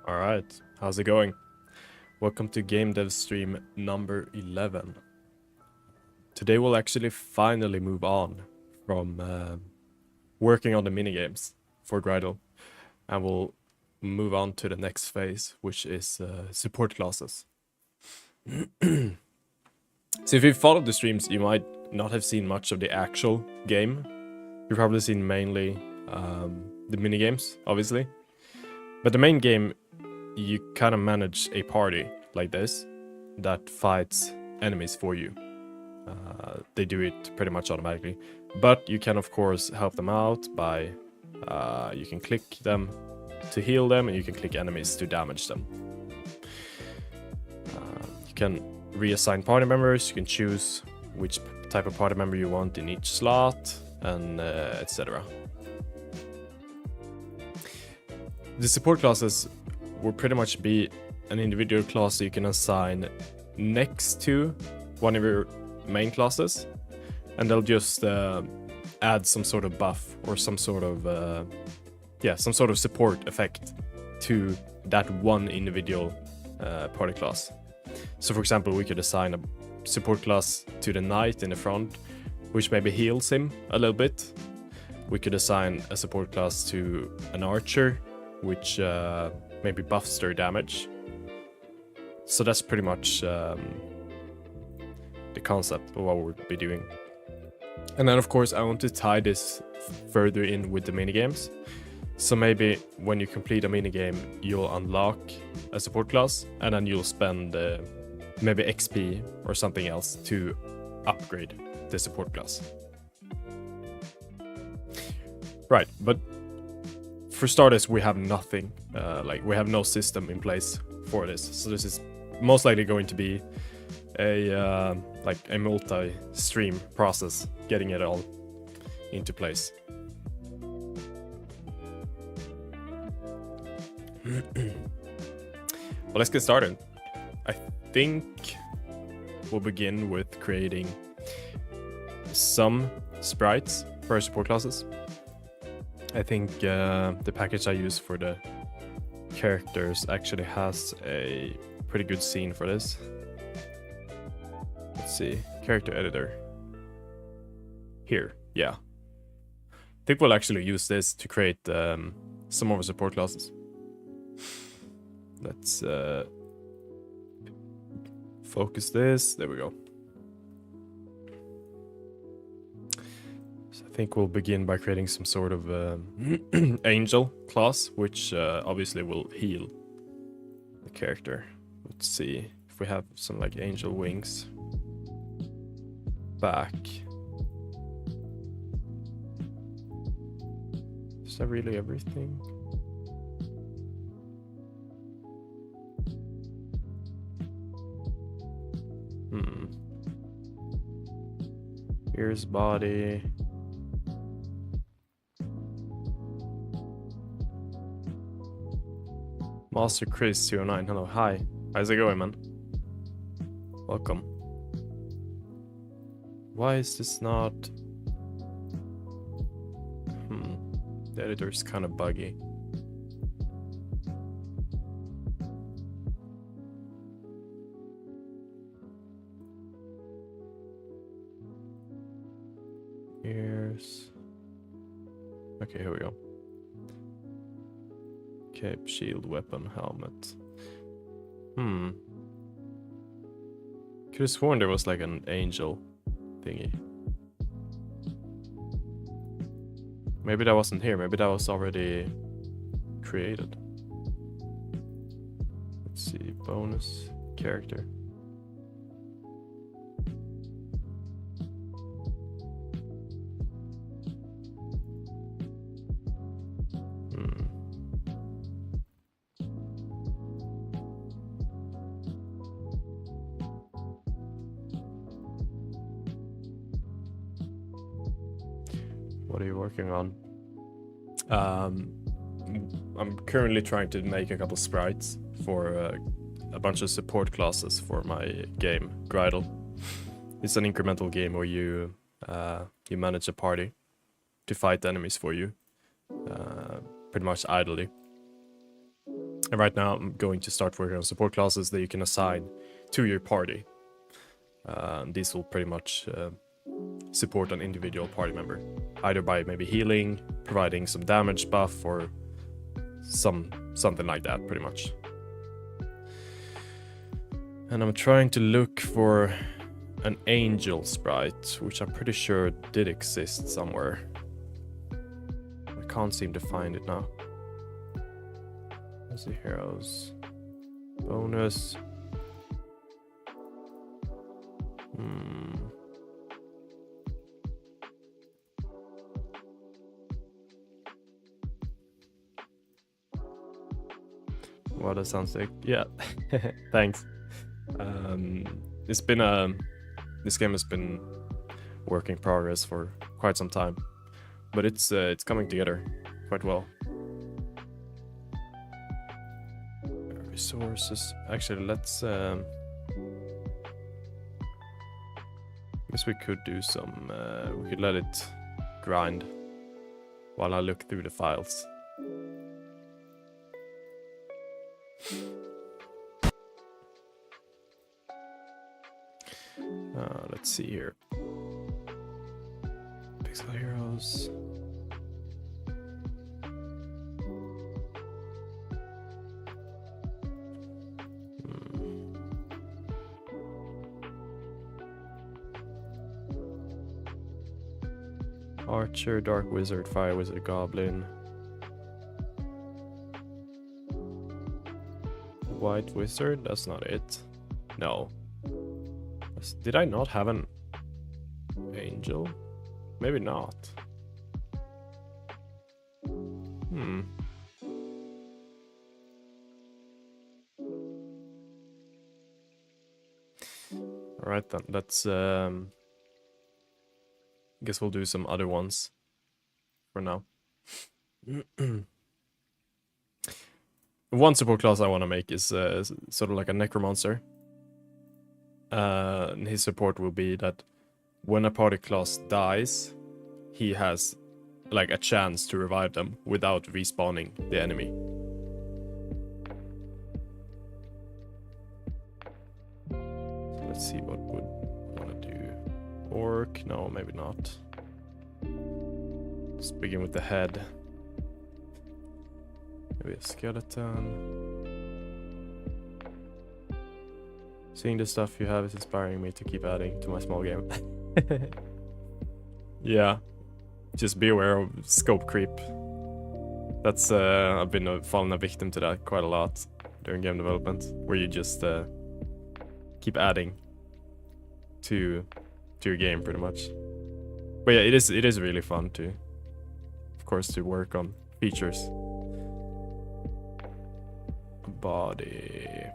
Alright, how's it going? Welcome to Gamedev stream number 11. Today we'll actually finally move on from working on the minigames for Gridle, and we'll move on to the next phase, which is support classes. So if you followed the streams, you might not have seen much of the actual game. You've probably seen mainly the minigames, obviously. But the main game, you kind of manage a party like this that fights enemies for you. They do it pretty much automatically, but you can of course help them out by you can click them to heal them, and you can click enemies to damage them. You can reassign party members. You can choose which type of party member you want in each slot, and etc. The support classes will pretty much be an individual class you can assign next to one of your main classes, and they'll just add some sort of buff or some sort of support effect to that one individual party class. So for example, we could assign a support class to the knight in the front, which maybe heals him a little bit. We could assign a support class to an archer, which maybe buffs their damage. So that's pretty much the concept of what we'll be doing. And then of course I want to tie this further in with the minigames. So maybe when you complete a minigame, you'll unlock a support class, and then you'll spend maybe XP or something else to upgrade the support class. Right, but for starters, we have nothing, we have no system in place for this. So this is most likely going to be a multi-stream process, getting it all into place. Well, let's get started. I think we'll begin with creating some sprites for our support classes. I think the package I use for the characters actually has a pretty good scene for this. Let's see, character editor. Here, yeah. I think we'll actually use this to create some of our support classes. Let's focus this. There we go. So I think we'll begin by creating some sort of angel class, which obviously will heal the character. Let's see if we have some like angel wings. Back. Is that really everything? Here's body. Master Chris 09. Hello, hi. How's it going, man? Welcome. Why is this not? The editor's kind of buggy. Here's... Okay, here we go. Cape, shield, weapon, helmet. Could have sworn there was like an angel thingy. Maybe that wasn't here. Maybe that was already created. Let's see. Bonus character. What are you working on? I'm currently trying to make a couple sprites for a bunch of support classes for my game, Gridle. It's an incremental game where you manage a party to fight enemies for you, pretty much idly. And right now I'm going to start working on support classes that you can assign to your party. These will pretty much support an individual party member, either by maybe healing, providing some damage buff, or something like that, pretty much. And I'm trying to look for an angel sprite, which I'm pretty sure did exist somewhere. I can't seem to find it now. Where's the heroes? Bonus. Well, that sounds like, yeah. Thanks. It's been this game has been work in progress for quite some time, but it's coming together quite well. Resources. Actually, let's. Guess we could do some. We could let it grind while I look through the files. Let's see here. Pixel Heroes. Archer, Dark Wizard, Fire Wizard, Goblin. White Wizard? That's not it. No. Did I not have an angel? Maybe not. Alright then, let's guess we'll do some other ones for now. One support class I want to make is sort of like a necromancer. And his support will be that when a party class dies, he has like a chance to revive them without respawning the enemy. So let's see what would want to do. Orc? No, maybe not. Let's begin with the head. Maybe a skeleton. Seeing the stuff you have is inspiring me to keep adding to my small game. Yeah, just be aware of scope creep. That's I've been fallen a victim to that quite a lot during game development, where you just keep adding to your game pretty much. But yeah, it is really fun to, of course, to work on features. Body.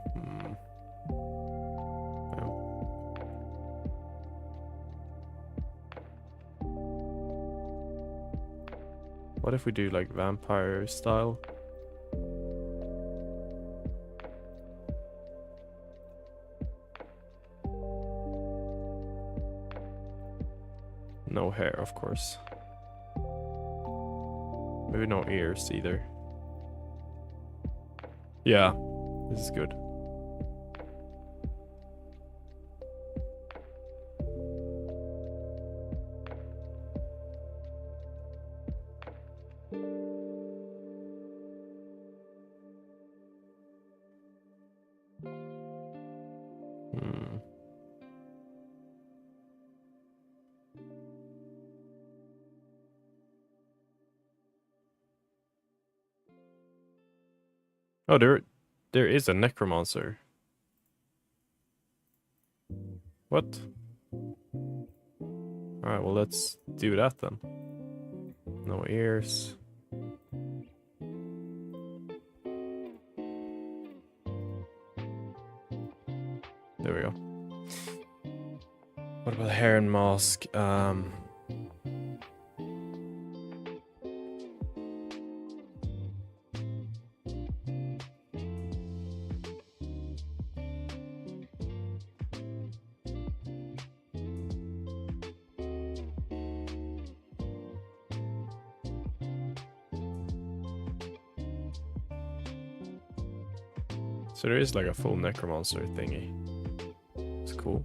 What if we do like vampire style? No hair, of course. Maybe no ears either. Yeah, this is good. Oh, there is a necromancer. What? Alright, well let's do that then. No ears. There we go. What about hair and mask? So there is like a full necromancer thingy. It's cool.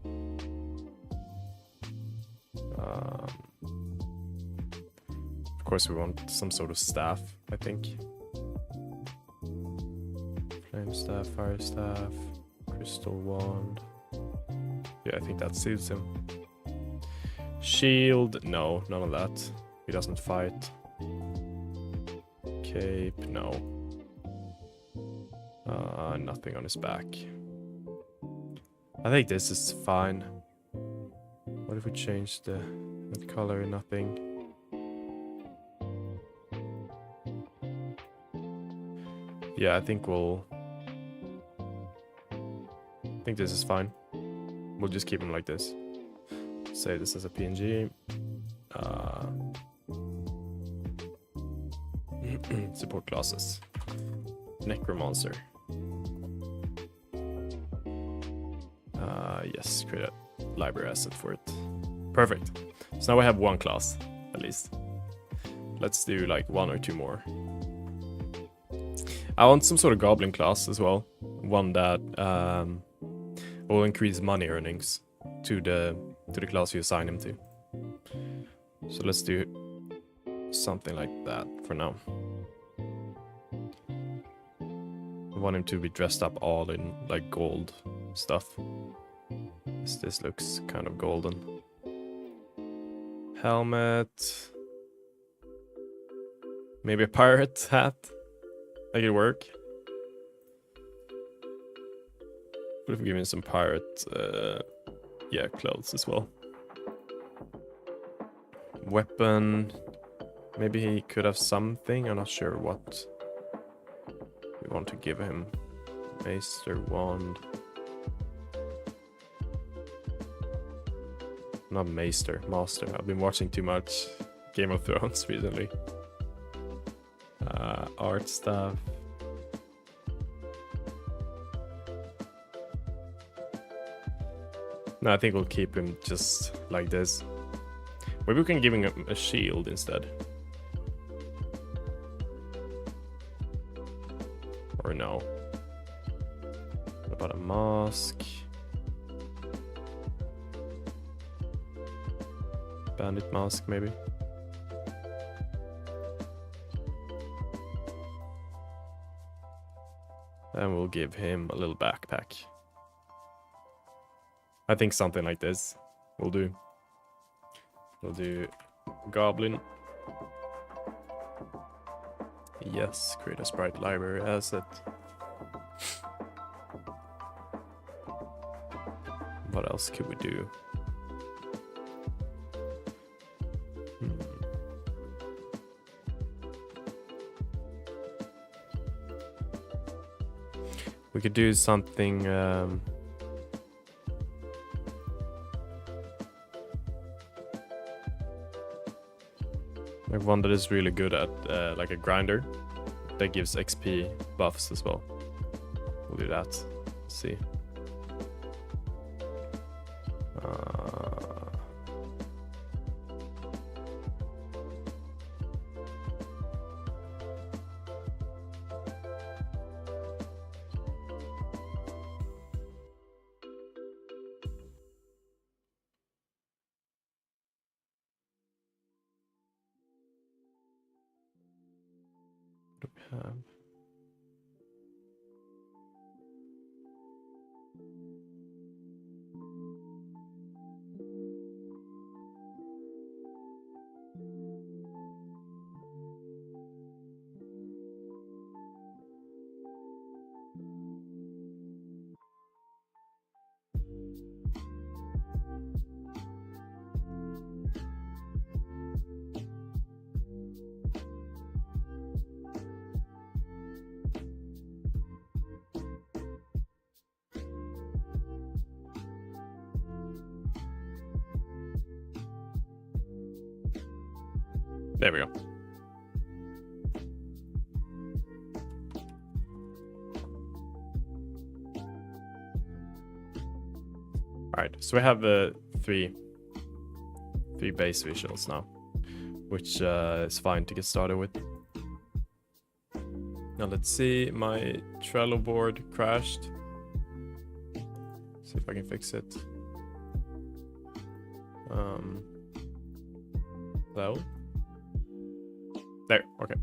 Of course we want some sort of staff, I think. Flame staff, fire staff, crystal wand. Yeah, I think that suits him. Shield, no, none of that. He doesn't fight. Cape, no. Nothing on his back. I think this is fine. What if we change the color? Nothing. Yeah, I think this is fine. We'll just keep him like this. Save this as a PNG. Support classes. Necromancer. Yes, create a library asset for it. Perfect. So now we have one class, at least. Let's do like 1 or 2 more. I want some sort of goblin class as well. One that will increase money earnings to the class you assign him to. So let's do something like that for now. I want him to be dressed up all in like gold stuff. This looks kind of golden. Helmet. Maybe a pirate hat. Make it work. What if we give him some pirate clothes as well. Weapon. Maybe he could have something. I'm not sure what we want to give him. Maester wand. Not Maester, Master. I've been watching too much Game of Thrones recently. Art stuff. No, I think we'll keep him just like this. Maybe we can give him a shield instead. Or no. What about a mask? Bandit mask, maybe. And we'll give him a little backpack. I think something like this will do. We'll do goblin. Yes, create a sprite library asset. What else could we do? We could do something like one that is really good at like a grinder that gives XP buffs as well. We'll do that. Let's see. There we go. Alright, so we have three base visuals now, which is fine to get started with. Now let's see, my Trello board crashed. See if I can fix it. Hello? There, okay.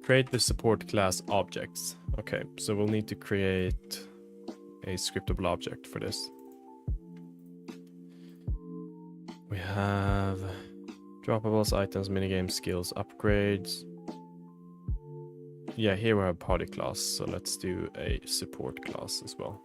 Create the support class objects. Okay, so we'll need to create a scriptable object for this. We have droppables, items, minigames, skills, upgrades. Yeah, here we have party class, so let's do a support class as well.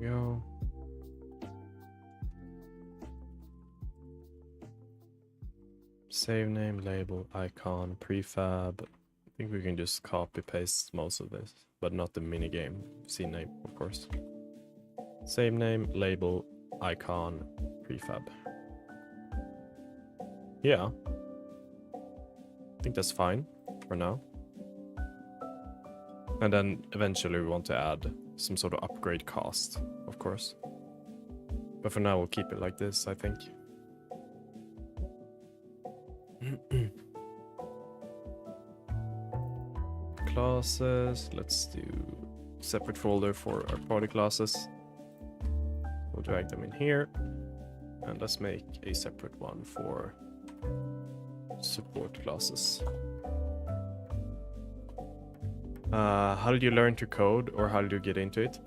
Go. Save name, label, icon, prefab. I think we can just copy paste most of this, but not the minigame scene name, of course. Save name, label, icon, prefab. Yeah. I think that's fine for now. And then eventually we want to add some sort of upgrade cost, of course. But for now we'll keep it like this, I think. Classes, let's do separate folder for our party classes. We'll drag them in here. And let's make a separate one for support classes. How did you learn to code, or how did you get into it?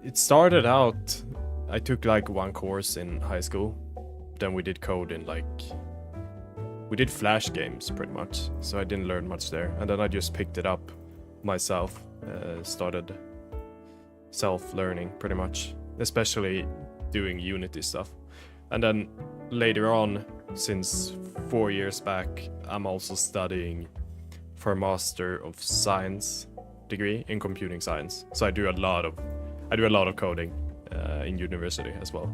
It started out, I took like one course in high school. Then we did code in we did Flash games pretty much. So I didn't learn much there. And then I just picked it up myself, started self-learning pretty much, especially doing Unity stuff. And then later on, since 4 years back, I'm also studying for a Master of Science degree in computing science. So I do a lot of coding in university as well.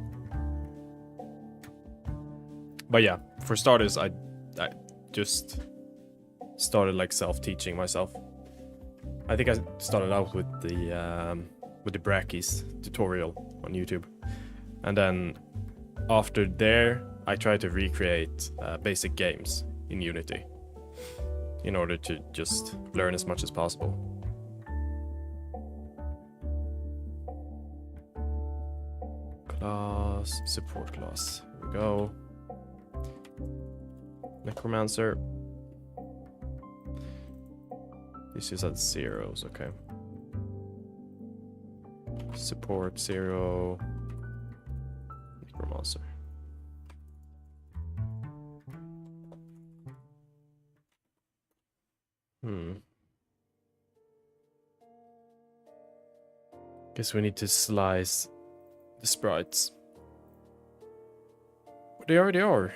But yeah, for starters, I just started like self-teaching myself. I think I started out with the Brackeys tutorial on YouTube, and then after there, I tried to recreate basic games in Unity in order to just learn as much as possible. Class, support class. Here we go. Necromancer. This is at zeros, okay. Support 0. Necromancer. Guess we need to slice the sprites. They already are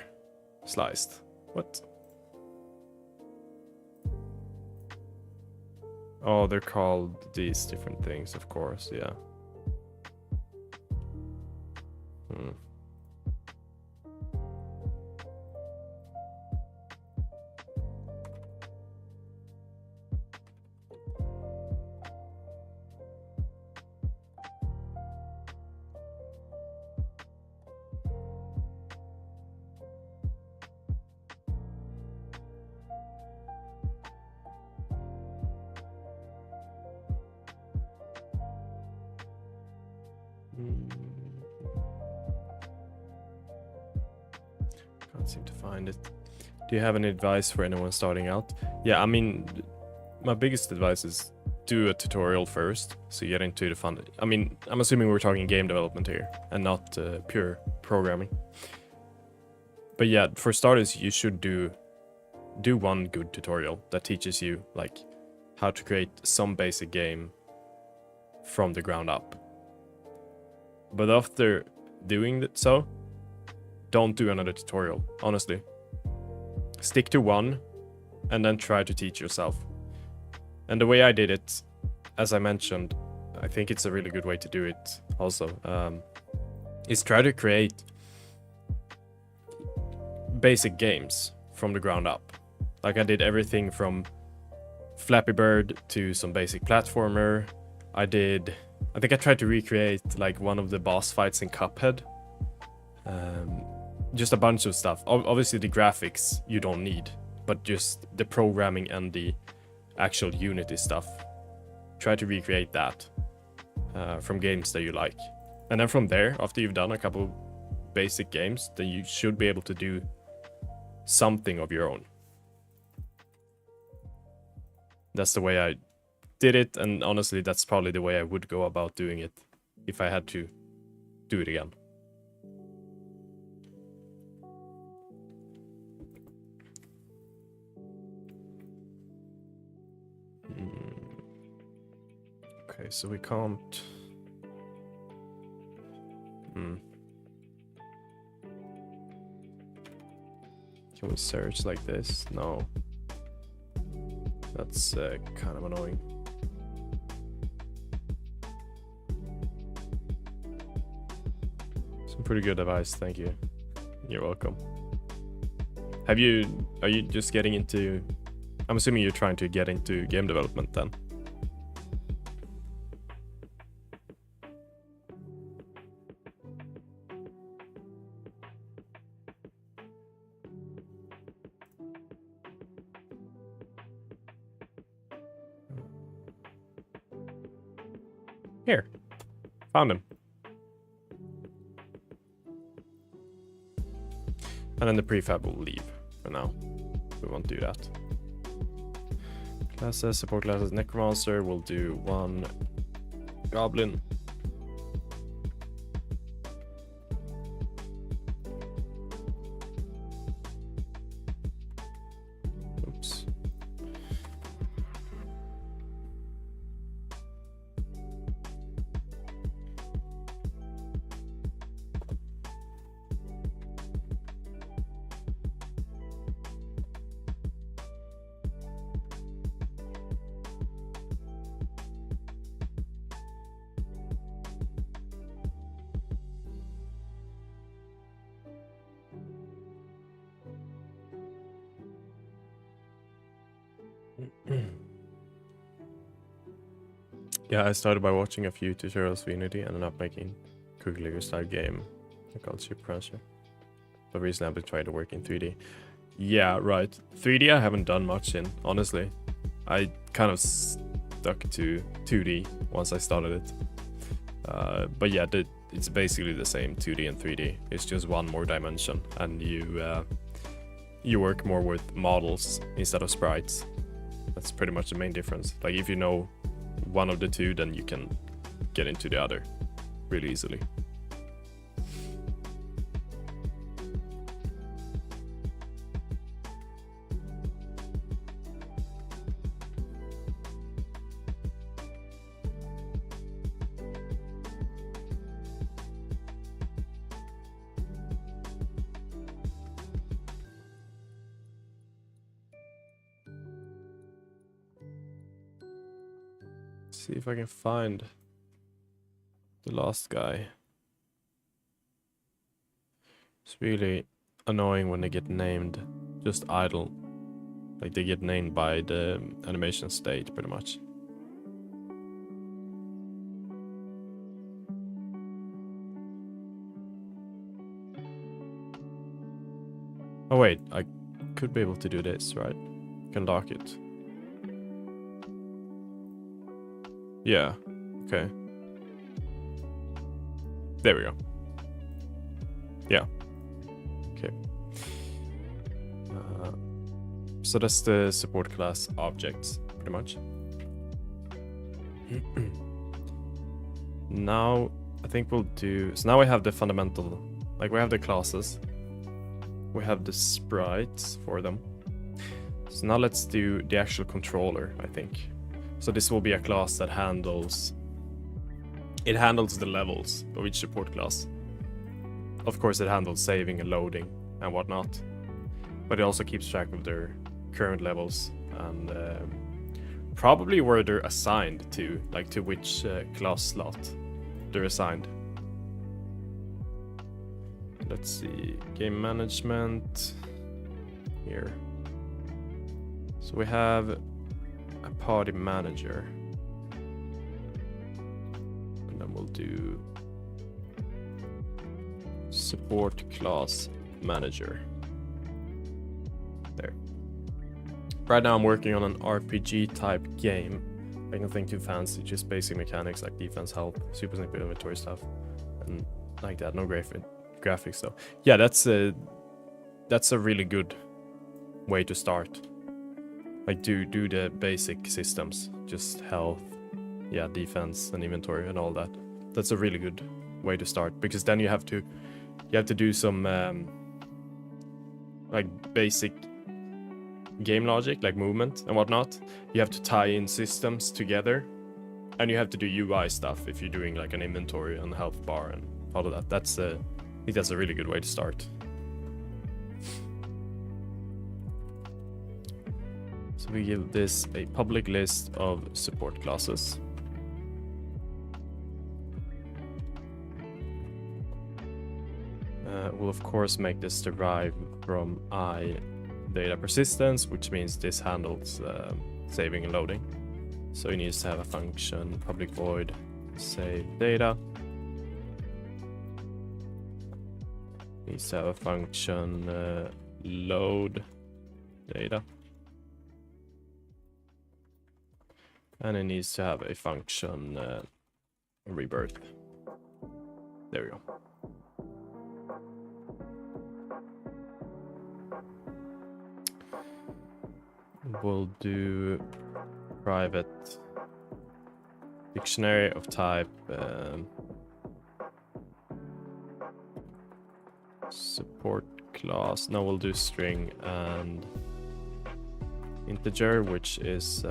sliced. What? Oh, they're called these different things, of course, yeah. Can't seem to find it. Do you have any advice for anyone starting out? Yeah, I mean, my biggest advice is do a tutorial first, so you get into the fun. I mean, I'm assuming we're talking game development here and not pure programming. But yeah, for starters, you should do one good tutorial that teaches you like how to create some basic game from the ground up. But after doing that, so don't do another tutorial, honestly. Stick to one and then try to teach yourself. And the way I did it, as I mentioned, I think it's a really good way to do it also, is try to create basic games from the ground up. Like I did everything from Flappy Bird to some basic platformer. I think I tried to recreate like one of the boss fights in Cuphead. Just a bunch of stuff. Obviously the graphics you don't need, but just the programming and the actual Unity stuff. Try to recreate that from games that you like. And then from there, after you've done a couple basic games, then you should be able to do something of your own. That's the way I did it, and honestly, that's probably the way I would go about doing it if I had to do it again. Okay, so we can't... Can we search like this? No. That's kind of annoying. Some pretty good advice, thank you. You're welcome. Are you just getting into... I'm assuming you're trying to get into game development then? Here. Found him. And then the prefab will leave for now. We won't do that. Classes, support classes, necromancer. We'll do one goblin. Oops. Yeah, I started by watching a few tutorials for Unity and ended up making Cookie Clicker style game called Super Cruncher. But recently I've been trying to work in 3D. Yeah, right. 3D I haven't done much in, honestly. I kind of stuck to 2D once I started it. But yeah, it's basically the same 2D and 3D. It's just one more dimension, and you work more with models instead of sprites. That's pretty much the main difference. Like if you know one of the two, then you can get into the other really easily. See if I can find the last guy. It's really annoying when they get named just idle. Like they get named by the animation state pretty much. Oh wait, I could be able to do this, right? I can lock it. Yeah, okay. There we go. Yeah. Okay. So that's the support class objects, pretty much. Now, I think we'll do... So now we have the fundamental... Like, we have the classes. We have the sprites for them. So now let's do the actual controller, I think. So this will be a class that handles... It handles the levels of each support class. Of course, it handles saving and loading and whatnot. But it also keeps track of their current levels and probably where they're assigned to, like to which class slot they're assigned. Let's see, game management here. So we have a party manager. And then we'll do support class manager. There. Right now I'm working on an RPG type game. Like nothing too fancy, just basic mechanics like defense, health, super simple inventory stuff, and like that. No graphics though. Yeah, that's a really good way to start. Like do the basic systems, just health, yeah, defense and inventory and all that. That's a really good way to start, because then you have to do some like basic game logic, like movement and whatnot. You have to tie in systems together, and you have to do UI stuff if you're doing like an inventory and health bar and all of that. I think that's a really good way to start. So we give this a public list of support classes. We'll of course make this derive from data persistence, which means this handles saving and loading. So it needs to have a function public void save data. Needs to have a function load data. And it needs to have a function rebirth. There we go. We'll do private dictionary of type support class. Now we'll do string and integer, which is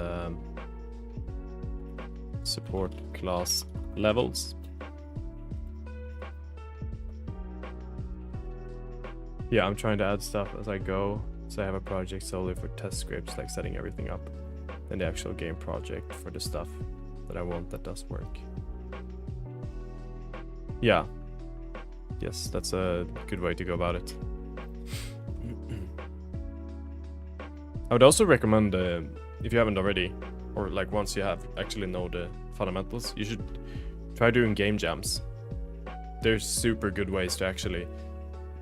support class levels. Yeah, I'm trying to add stuff as I go. So I have a project solely for test scripts, like setting everything up, and the actual game project for the stuff that I want that does work. Yeah. Yes, that's a good way to go about it. I would also recommend, if you haven't already, or like once you have actually know the fundamentals, you should try doing game jams. There's super good ways to actually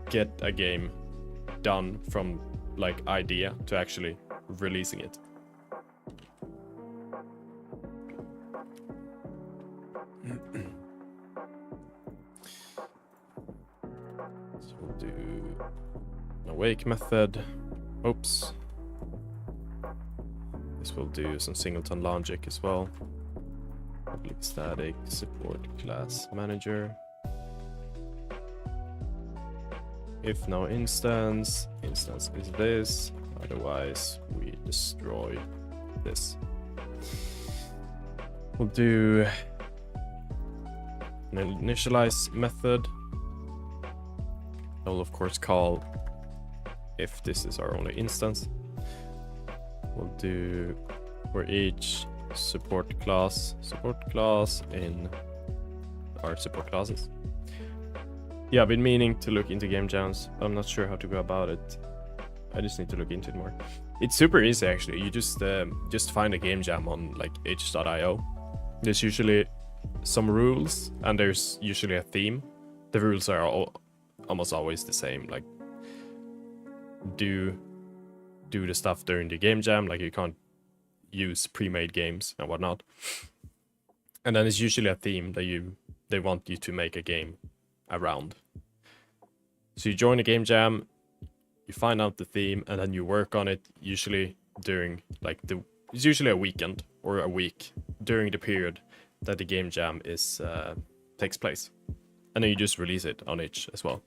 get a game done from like idea to actually releasing it. So we'll do an awake method. Oops. This will do some singleton logic as well. Public static support class manager. If no instance is this, otherwise we destroy this. We'll do an initialize method. I'll of course call if this is our only instance. We'll do for each support class in our support classes. Yeah, I've been meaning to look into game jams, but I'm not sure how to go about it. I just need to look into it more. It's super easy actually. You just find a game jam on like itch.io. There's usually some rules and there's usually a theme. The rules are almost always the same. Like do the stuff during the game jam. Like you can't use pre-made games and whatnot. And then it's usually a theme that they want you to make a game around. So you join a game jam, you find out the theme, and then you work on it. Usually during like it's usually a weekend or a week during the period that the game jam is takes place, and then you just release it on itch as well.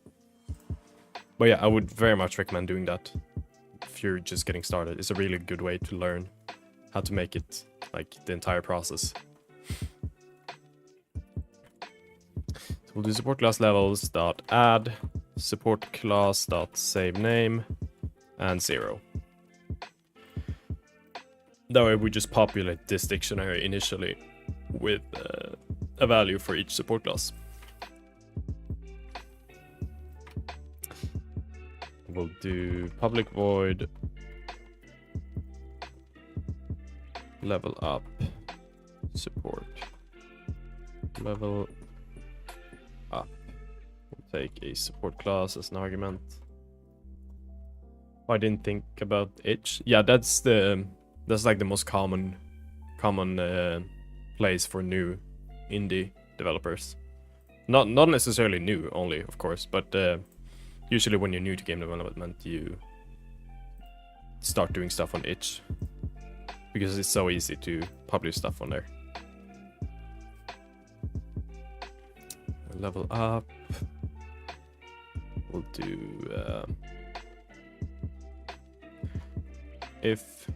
But yeah, I would very much recommend doing that if you're just getting started. It's a really good way to learn how to make it, like, the entire process. So we'll do support class levels dot add support class dot save name and 0. That way we just populate this dictionary initially with a value for each support class. We'll do public void level up support level up. We'll take a support class as an argument. I didn't think about itch. Yeah, that's like the most common place for new indie developers. Not necessarily new only, of course, but usually when you're new to game development, you start doing stuff on itch because it's so easy to publish stuff on there. Level up. We'll do if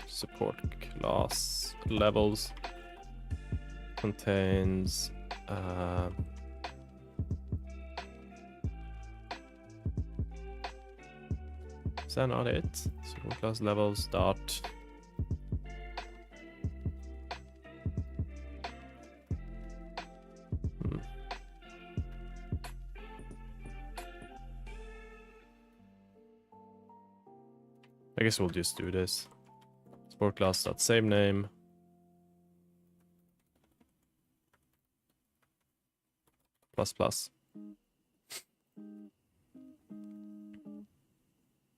support class levels contains is that not it? Support class levels dot I guess we'll just do this. Support class dot save name plus plus.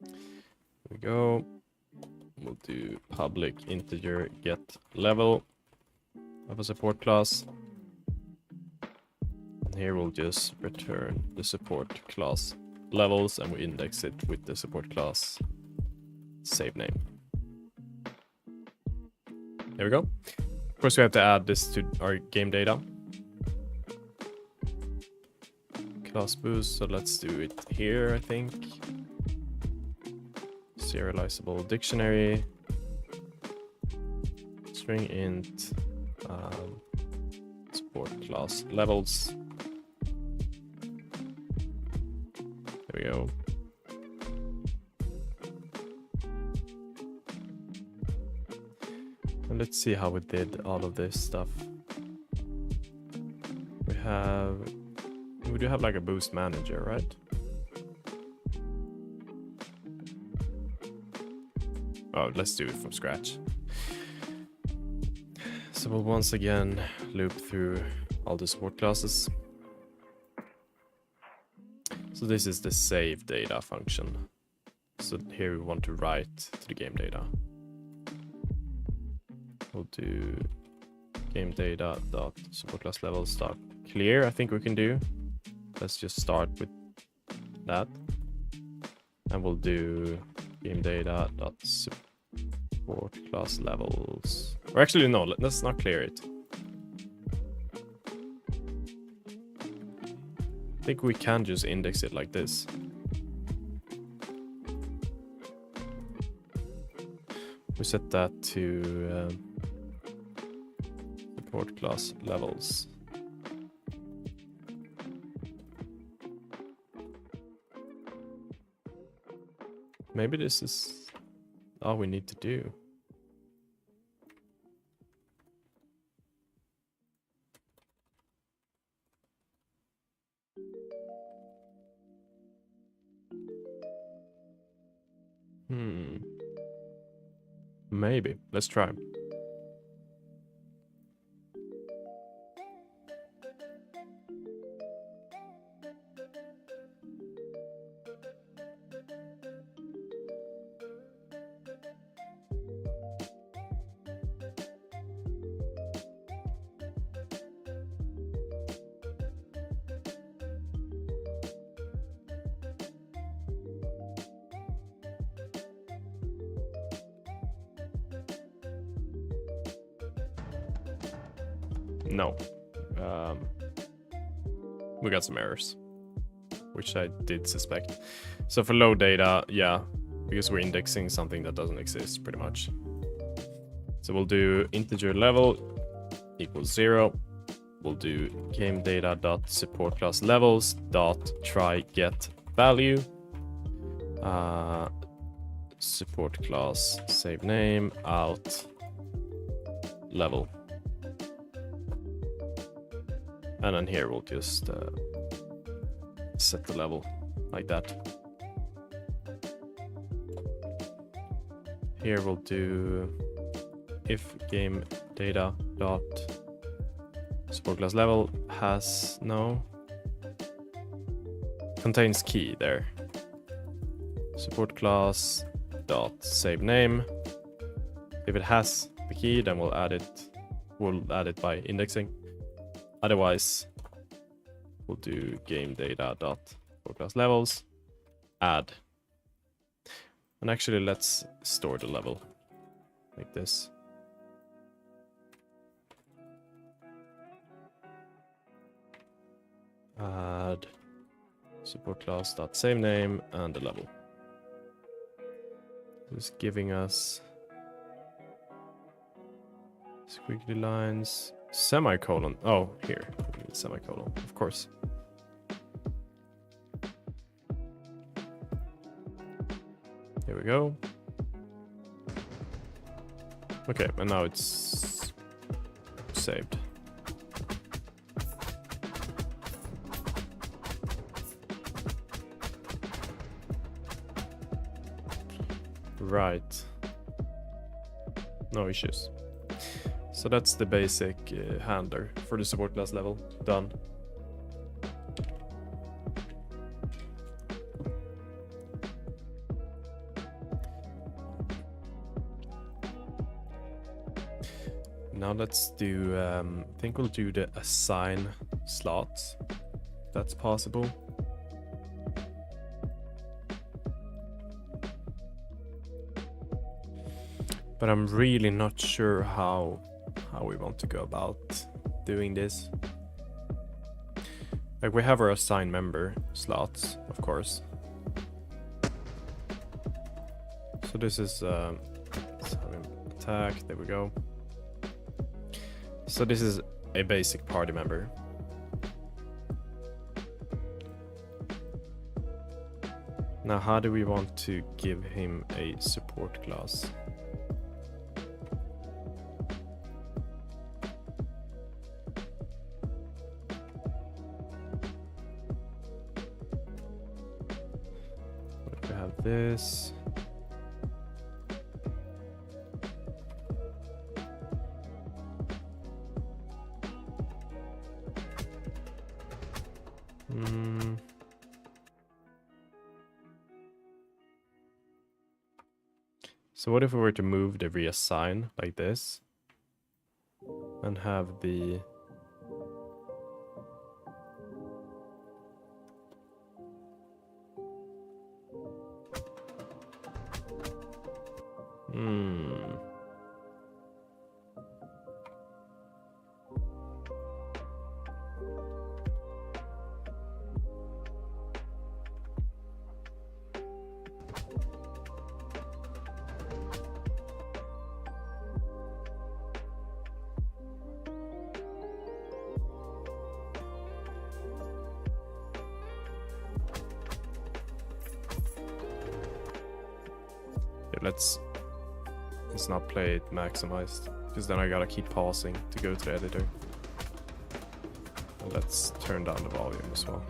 Here we go. We'll do public integer get level of a support class. And here we'll just return the support class levels and we index it with the support class save name. There we go. Of course, we have to add this to our game data. Class boost, so let's do it here, I think. Serializable dictionary. String int support class levels. There we go. And let's see how we did all of this stuff. We do have like a boost manager, right? Oh, let's do it from scratch. So we'll once again loop through all the support classes. So this is the save data function. So here we want to write to the game data. We'll do game data dot support class levels dot clear. I think we can do. Let's just start with that, and we'll do game data dot support class levels. Or actually, no. Let's not clear it. I think we can just index it like this. We set that to support class levels. Maybe this is all we need to do. Maybe. Let's try. No. We got some errors, which I did suspect. So for load data, yeah, because we're indexing something that doesn't exist pretty much. So we'll do integer level equals 0. We'll do game data dot support class levels dot try get value. Support class save name out level. And then here we'll just set the level like that. Here we'll do if game data dot support class level has no contains key there. Support class dot save name. If it has the key, then we'll add it by indexing. Otherwise, we'll do game data dot support class levels add. And actually, let's store the level like this. Add support class dot save name and the level. Just giving us squiggly lines, semicolon. Oh, here, semicolon, of course. Here we go. Okay, and now it's saved. Right. No issues. So that's the basic handler for the support class level done. Now let's do, I think we'll do the assign slots. If that's possible. But I'm really not sure how we want to go about doing this. Like, we have our assign member slots, of course. So this is attack, there we go. So this is a basic party member. Now, how do we want to give him a support class? We have this. So what if we were to move the reassign like this and have the let's not play it maximized, because then I gotta keep pausing to go to the editor. And let's turn down the volume as well.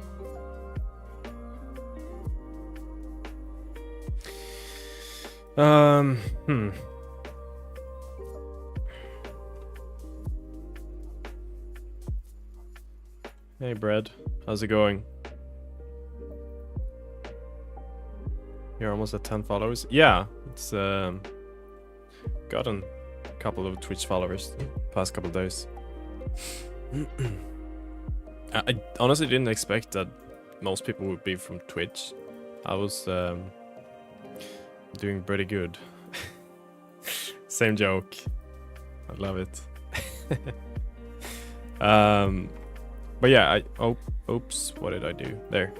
Hey Brad, how's it going? You're almost at 10 followers. Yeah, it's gotten a couple of Twitch followers past couple of days. I honestly didn't expect that most people would be from Twitch. I was doing pretty good. Same joke. I love it. But yeah, oops, what did I do there?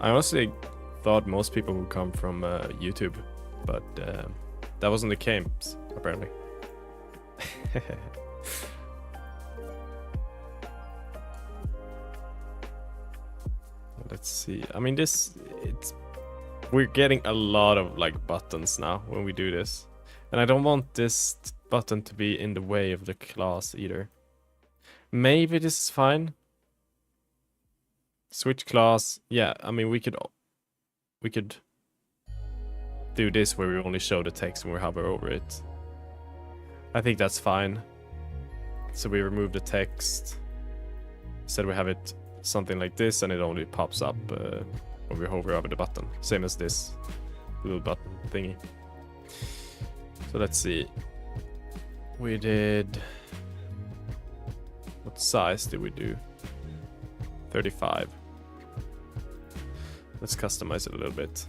I honestly thought most people would come from YouTube, but that wasn't the case apparently. Let's see. I mean, we're getting a lot of like buttons now when we do this, and I don't want this button to be in the way of the class either. Maybe this is fine. Switch class. Yeah, I mean, we could do this where we only show the text when we hover over it. I think that's fine. So we remove the text. Instead we have it something like this, and it only pops up when we hover over the button. Same as this little button thingy. So let's see. We did... What size did we do? 35. Let's customize it a little bit.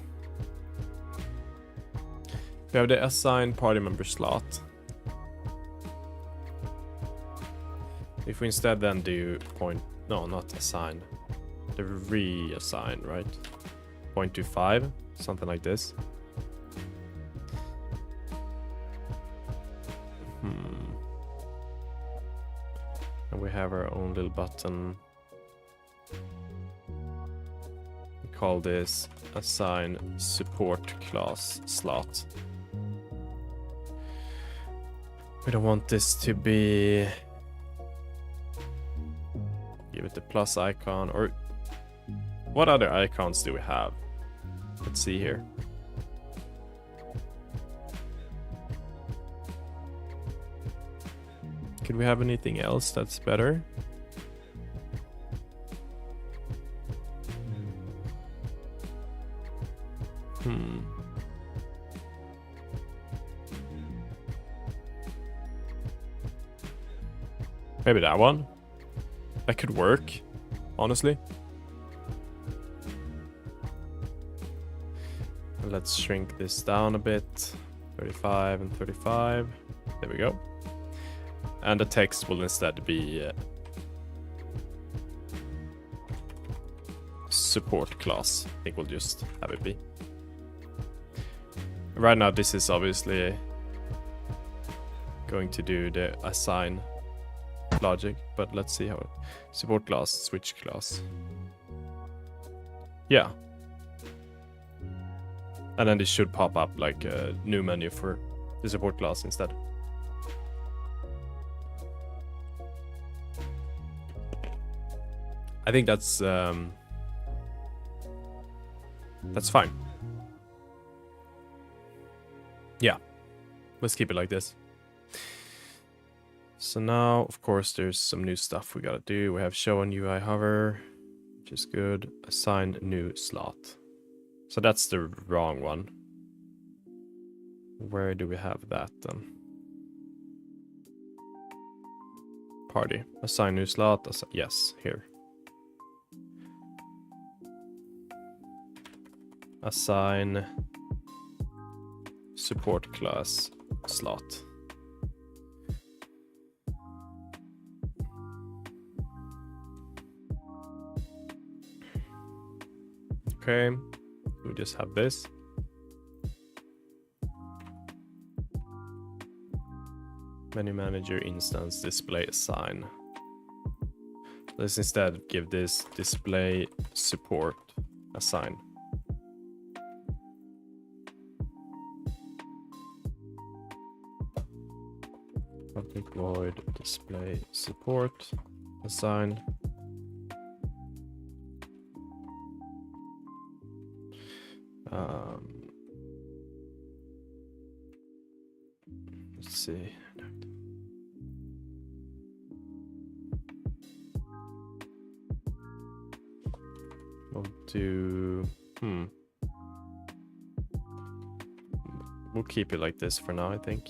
We have the assign party member slot. If we instead then do no, not assign, the reassign, right? 0.25, something like this. And we have our own little button. We call this assign support class slot. We don't want this to be... Give it the plus icon, or what other icons do we have? Let's see here. Could we have anything else that's better? Maybe that one? That could work, honestly. Let's shrink this down a bit. 35 and 35. There we go. And the text will instead be support class. I think we'll just have it be. Right now this is obviously going to do the assign logic, but let's see how it... Support class, switch class. Yeah. And then this should pop up like a new menu for the support class instead. I think that's fine. Yeah. Let's keep it like this. So now, of course, there's some new stuff we gotta do. We have show on UI hover, which is good. Assign new slot. So that's the wrong one. Where do we have that then? Party. Assign new slot. Yes, here. Assign support class slot. Okay, we just have this. Menu manager instance display assign. Let's instead give this display support assign. Public void display support assign. Let's see. We'll do... We'll keep it like this for now, I think.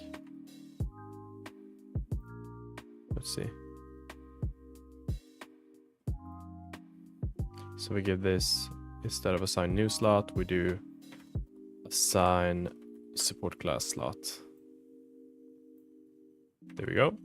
Let's see. So we give this, instead of assign new slot, we do assign support class slot. There we go.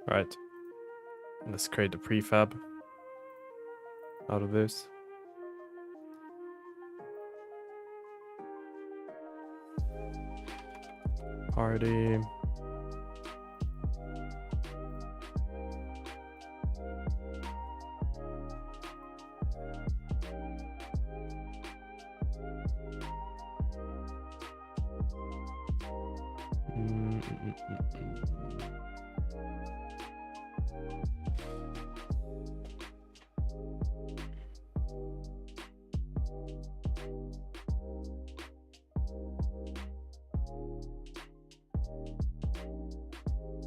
Right. Let's create a prefab out of this. Party.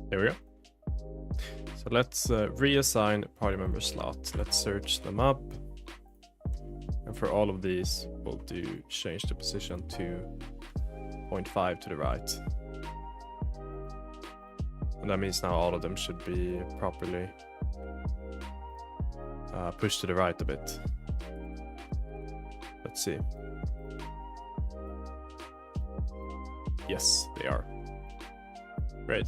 There we go. So let's reassign party member slot. Let's search them up. And for all of these, we'll do change the position to 0.5 to the right. And that means now all of them should be properly pushed to the right a bit. Let's see. Yes, they are. Great.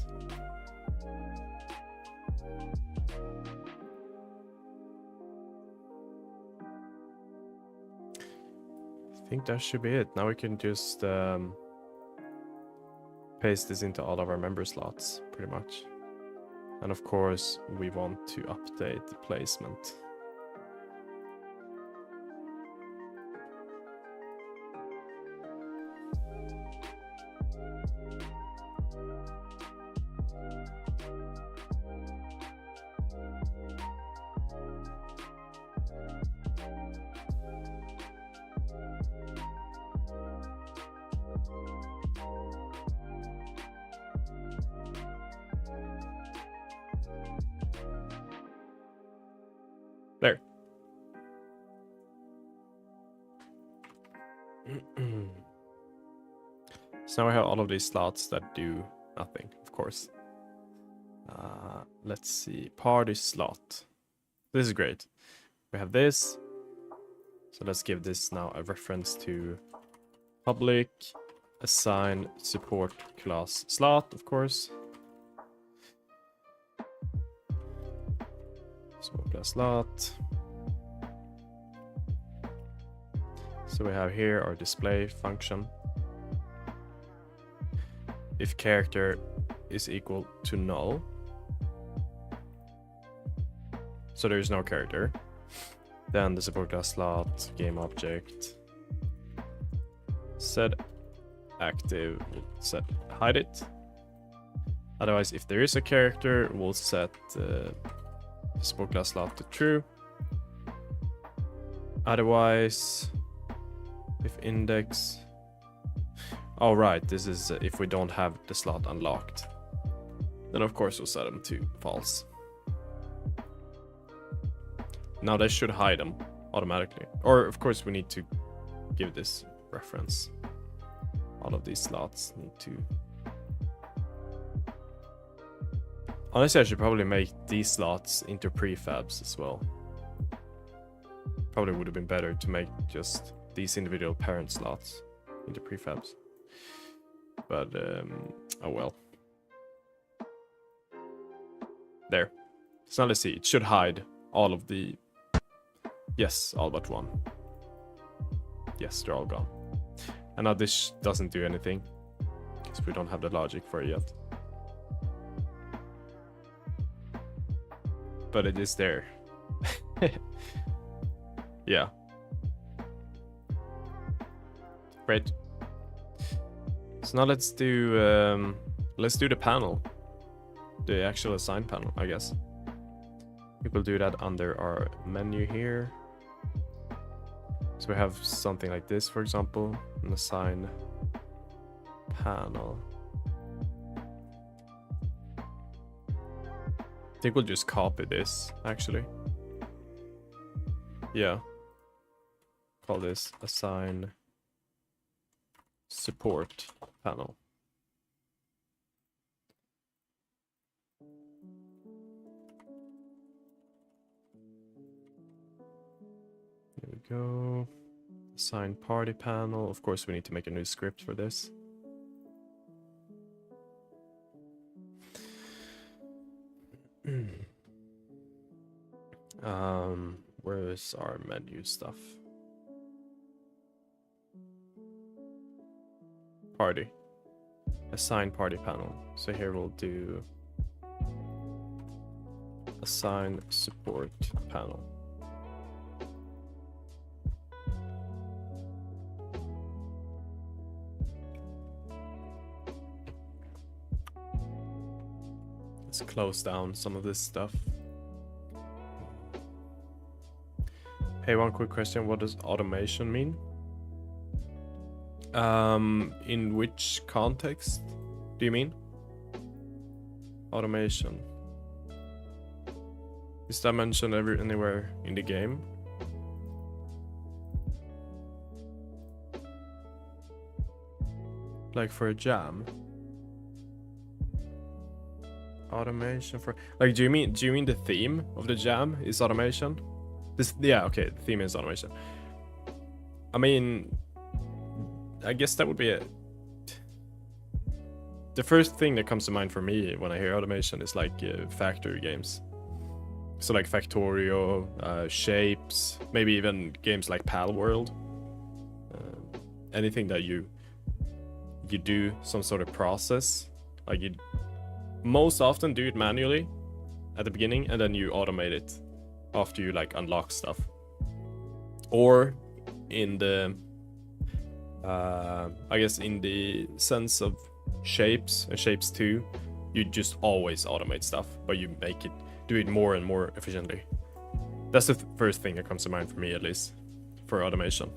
I think that should be it. Now we can just paste this into all of our member slots, pretty much. And of course, we want to update the placement. There. So now we have all of these slots that do nothing, of course. Let's see, party slot. This is great. We have this. So let's give this now a reference to public assign support class slot, of course. Support class slot. So we have here our display function. If character is equal to null, so there is no character, then the support class slot game object set active will set hide it. Otherwise, if there is a character, we'll set the support class slot to true. Otherwise, if index, oh right, this is if we don't have the slot unlocked, then of course we'll set them to false. Now they should hide them automatically, or of course we need to give this reference. All of these slots need to. Honestly, I should probably make these slots into prefabs as well. Probably would have been better to make just these individual parent slots into prefabs. But, oh well. There. So now let's see. It should hide all of the... Yes, all but one. Yes, they're all gone. And now this doesn't do anything, because we don't have the logic for it yet. But it is there. Yeah. Great. So now let's do the panel. The actual assign panel, I guess. We will do that under our menu here. So we have something like this, for example, an assign panel. I think we'll just copy this, actually. Yeah. Call this assign support panel. go. Assign party panel. Of course, we need to make a new script for this. Where is our menu stuff? Party. Assign party panel. So here we'll do assign support panel. Let's close down some of this stuff. Hey, one quick question. What does automation mean? In which context do you mean? Automation. Is that mentioned anywhere in the game? Like for a jam? Automation for like do you mean the theme of the jam is automation? This yeah, okay, the theme is automation. I mean, I guess that would be it. The first thing that comes to mind for me when I hear automation is like factory games. So like Factorio, Shapes, maybe even games like Pal World. Anything that you do some sort of process, like you most often do it manually at the beginning and then you automate it after you like unlock stuff. Or in the I guess in the sense of Shapes and Shapes 2, you just always automate stuff, but you do it more and more efficiently. That's the first thing that comes to mind for me, at least, for automation.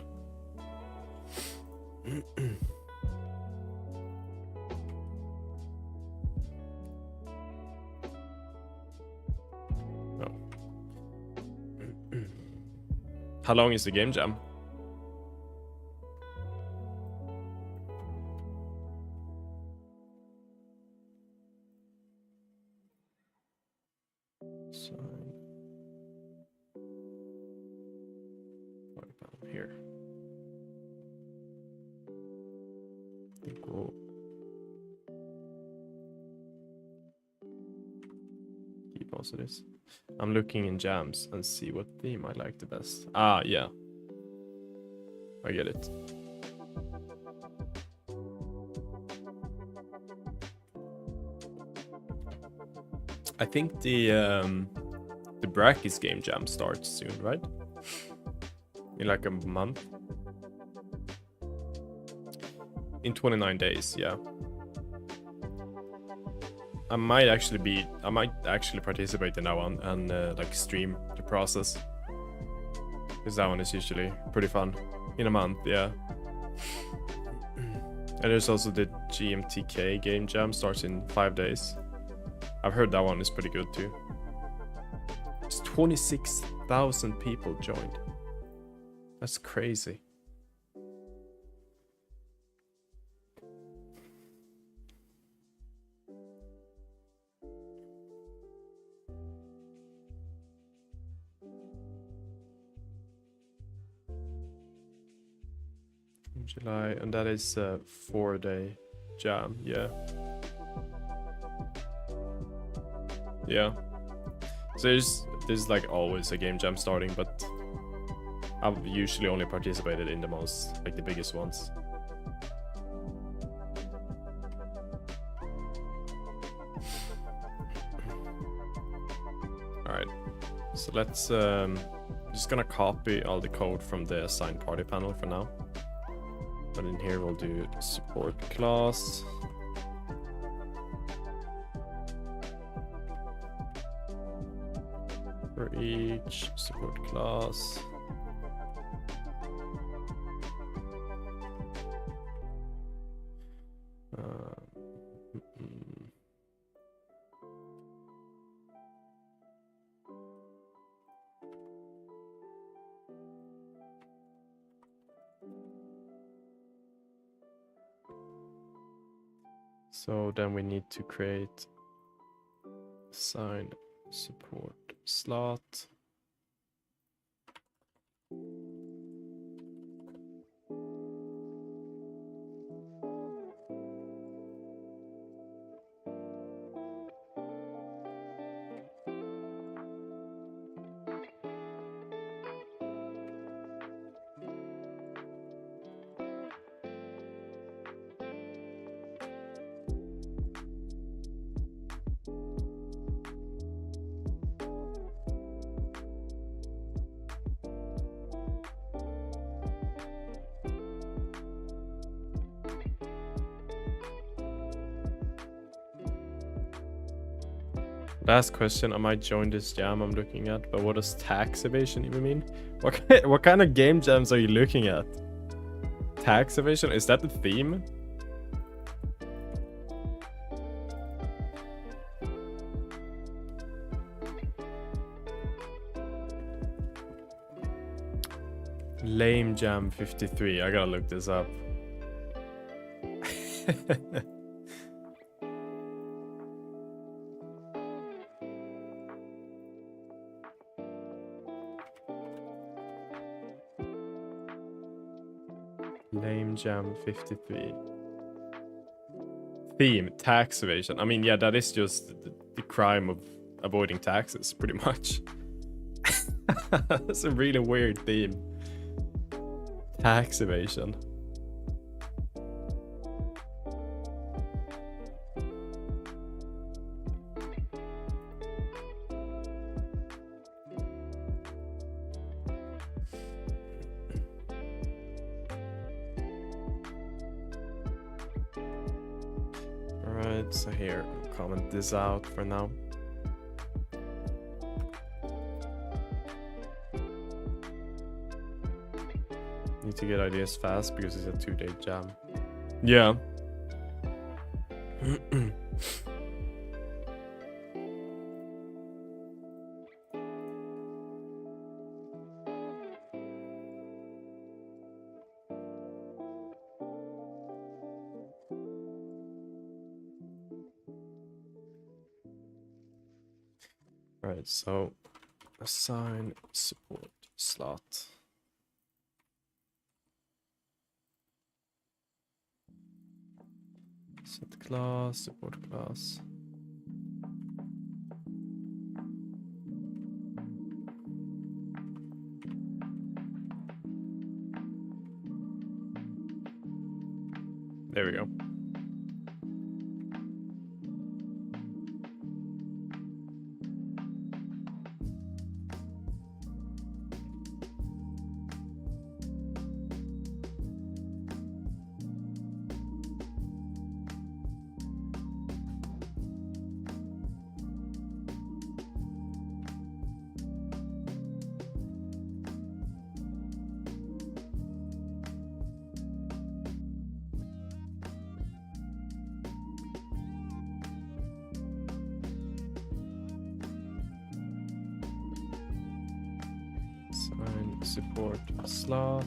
Oh. How long is the game jam? Here. Go. Keep also this. I'm looking in jams and see what theme I like the best. Ah, yeah. I get it. I think the Brackeys game jam starts soon, right? In like a month. In 29 days, yeah. I might actually participate in that one and like stream the process. Because that one is usually pretty fun. In a month, yeah. And there's also the GMTK game jam, starts in 5 days. I've heard that one is pretty good too. It's 26,000 people joined. That's crazy. In July, and that is a 4-day jam, yeah. Yeah. So there's like always a game jam starting, but I've usually only participated in the most, like the biggest ones. Alright, so let's, just gonna copy all the code from the assign party panel for now. But in here we'll do support class. For each support class. So then we need to create assign support slot. Last question, I might join this jam I'm looking at, but what does tax evasion even mean? What kind of game jams are you looking at? Tax evasion? Is that the theme? Lame Jam 53. I gotta look this up. Lame Jam 53. Theme, tax evasion. I mean, yeah, that is just the crime of avoiding taxes, pretty much. That's a really weird theme. Tax evasion. Alright, so here, I'll comment this out for now. Need to get ideas fast because it's a 2-day jam. Yeah. Right, so assign support slot. Set class, support class. There we go. Assign support slot.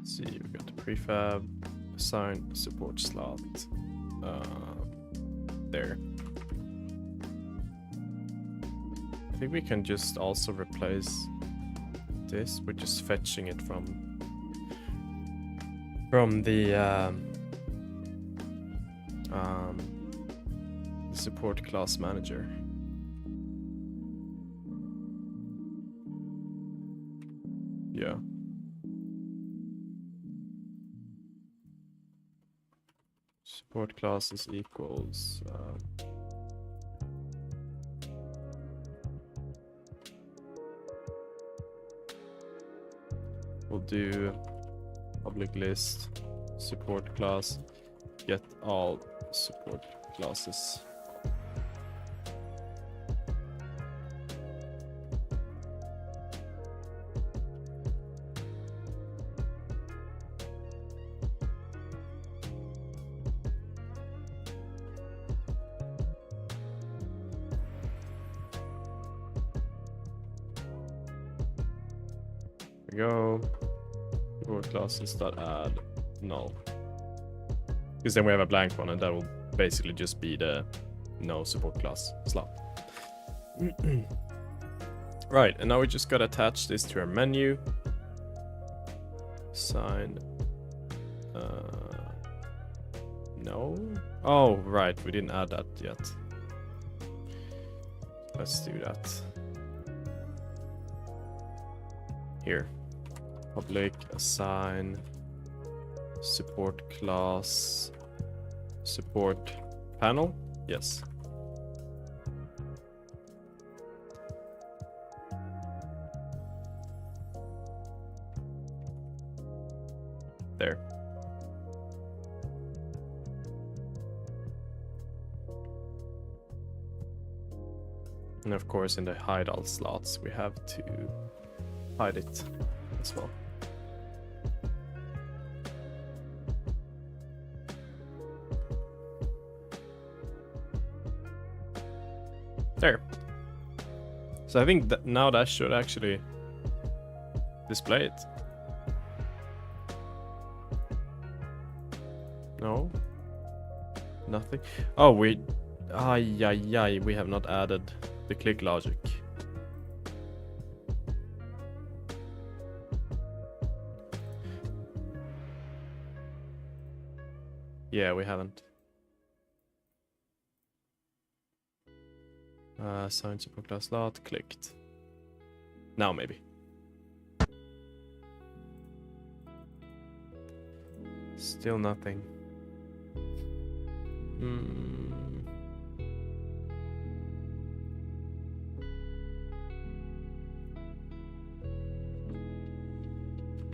See, we got the prefab, assign support slot, there. I think we can just also replace this with just fetching it from the support class manager. Yeah. Support classes equals we'll do public list support class get all support classes. Go support classes that add null, because then we have a blank one and that will basically just be the no support class slot. Right, and now we just gotta attach this to our menu. Assign no. Oh right, we didn't add that yet. let's do that. Here. Public assign support class support panel. Yes. There. And of course in the hide all slots we have to hide it as well. There. So I think that now that should actually display it. No? Nothing? Oh, we have not added the click logic. Yeah, we haven't. Assign support class slot, clicked. Now maybe. Still nothing.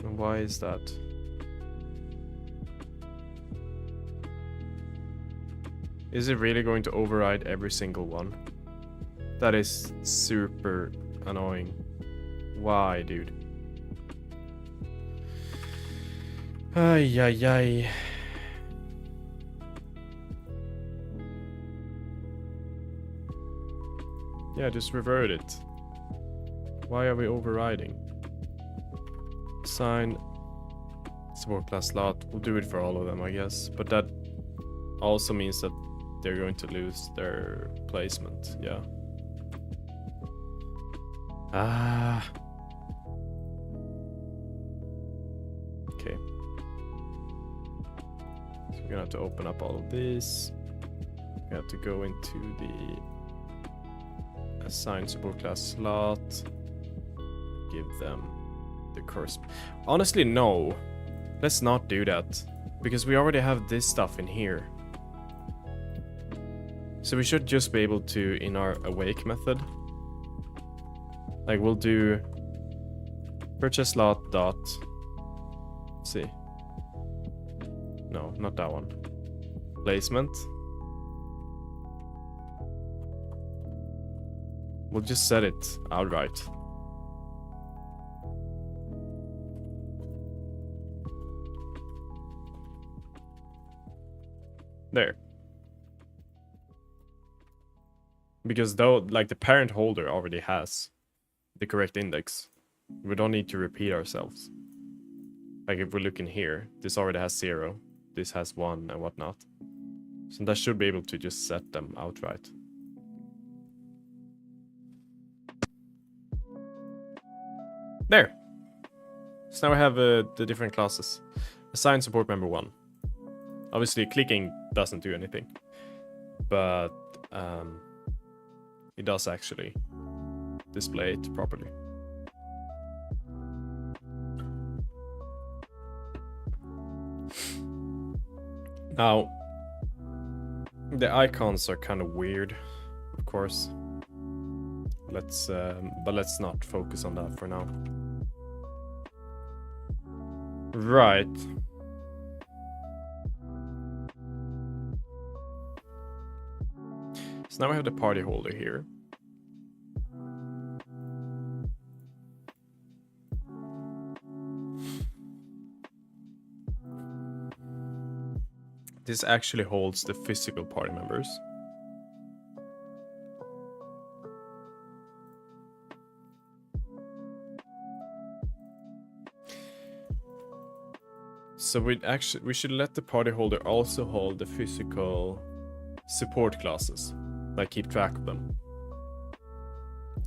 And why is that? Is it really going to override every single one? That is super annoying. Why, dude? Ay, ay, ay. Yeah, just revert it. Why are we overriding? Assign support class slot. We'll do it for all of them, I guess. But that also means that they're going to lose their placement. Yeah. Okay. So we're gonna have to open up all of this. We have to go into the assign support class slot. Give them the course. Honestly, no. Let's not do that. Because we already have this stuff in here. So we should just be able to, in our awake method, like we'll do purchase slot dot, let's see. No, not that one. Placement. We'll just set it outright. There. Because though, like the parent holder already has the correct index, we don't need to repeat ourselves. Like if we look in here, this already has 0, this has 1 and whatnot. So that should be able to just set them outright. There. So now we have the different classes. Assign support member 1. Obviously clicking doesn't do anything, but it does actually display it properly. Now, the icons are kind of weird, of course. But let's not focus on that for now. Right. So now we have the party holder here. This actually holds the physical party members. So we should let the party holder also hold the physical support classes, like keep track of them.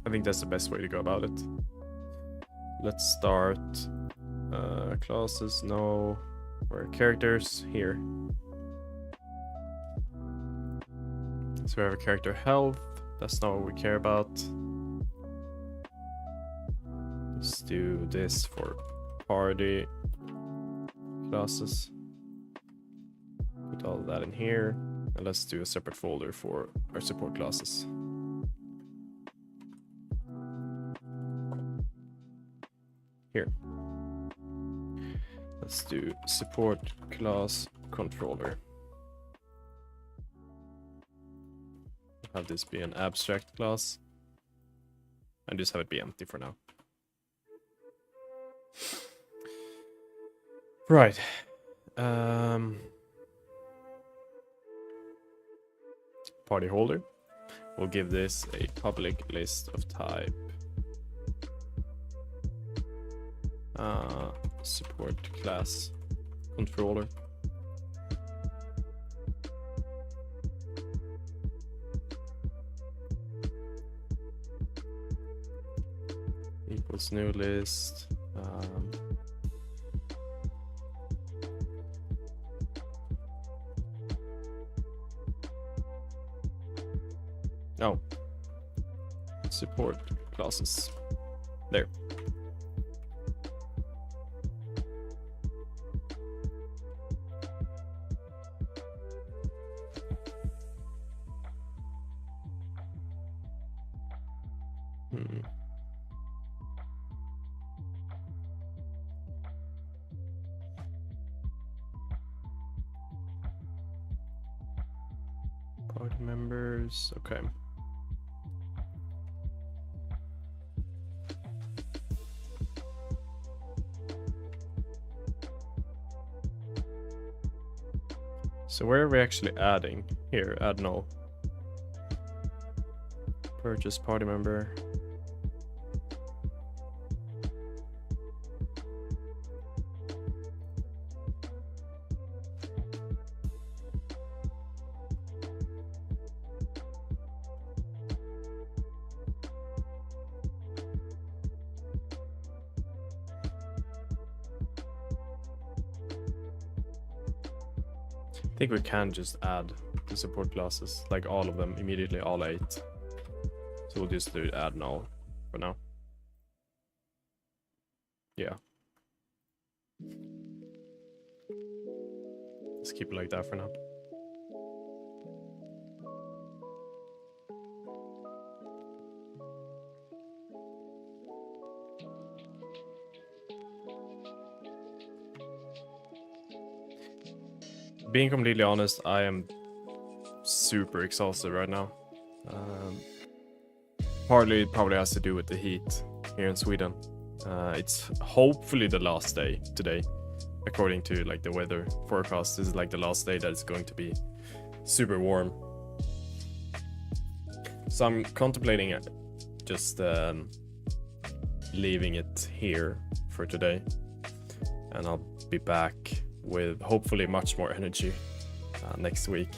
I think that's the best way to go about it. Let's start classes. No, where characters here. So we have a character health, That's not what we care about. Let's do this for party classes. Put all of that in here. And let's do a separate folder for our support classes. Here. Let's do support class controller. Have this be an abstract class. And just have it be empty for now. Right. Party holder. We'll give this a public list of type. Support class controller. Equals new list. No. Support classes. There. Party members. Okay. So where are we actually adding? Here, add null. Purchase party member. I think we can just add the support classes, like all of them immediately, all 8. So we'll just do add null for now. Yeah. Let's keep it like that for now. Being completely honest, I am super exhausted right now. Partly it probably has to do with the heat here in Sweden. It's hopefully the last day today, according to like the weather forecast. This is like the last day that it's going to be super warm. So I'm contemplating just leaving it here for today, and I'll be back with hopefully much more energy next week.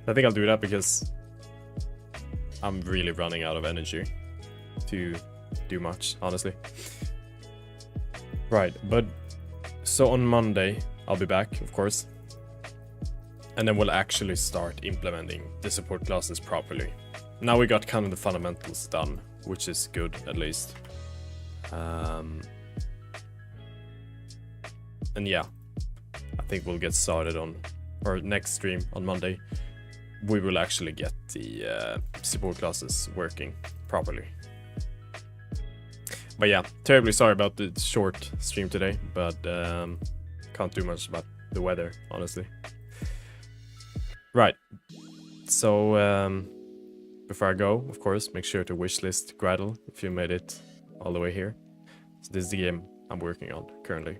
I think I'll do that because I'm really running out of energy to do much, honestly. Right, but so on Monday I'll be back, of course, and then we'll actually start implementing the support classes properly. Now we got kind of the fundamentals done, which is good at least. And yeah, I think we'll get started on our next stream on Monday. We will actually get the support classes working properly. But yeah, terribly sorry about the short stream today, but can't do much about the weather, honestly. Right, so before I go, of course, make sure to wishlist Gridle if you made it all the way here. So this is the game I'm working on currently.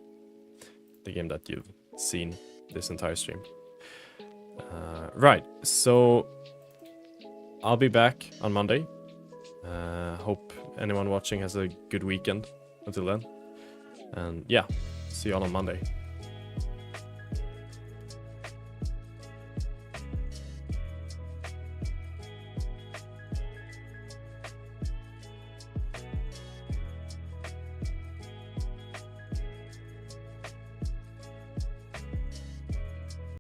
The game that you've seen this entire stream. Right, so I'll be back on Monday. Hope anyone watching has a good weekend until then. And yeah, see you all on Monday.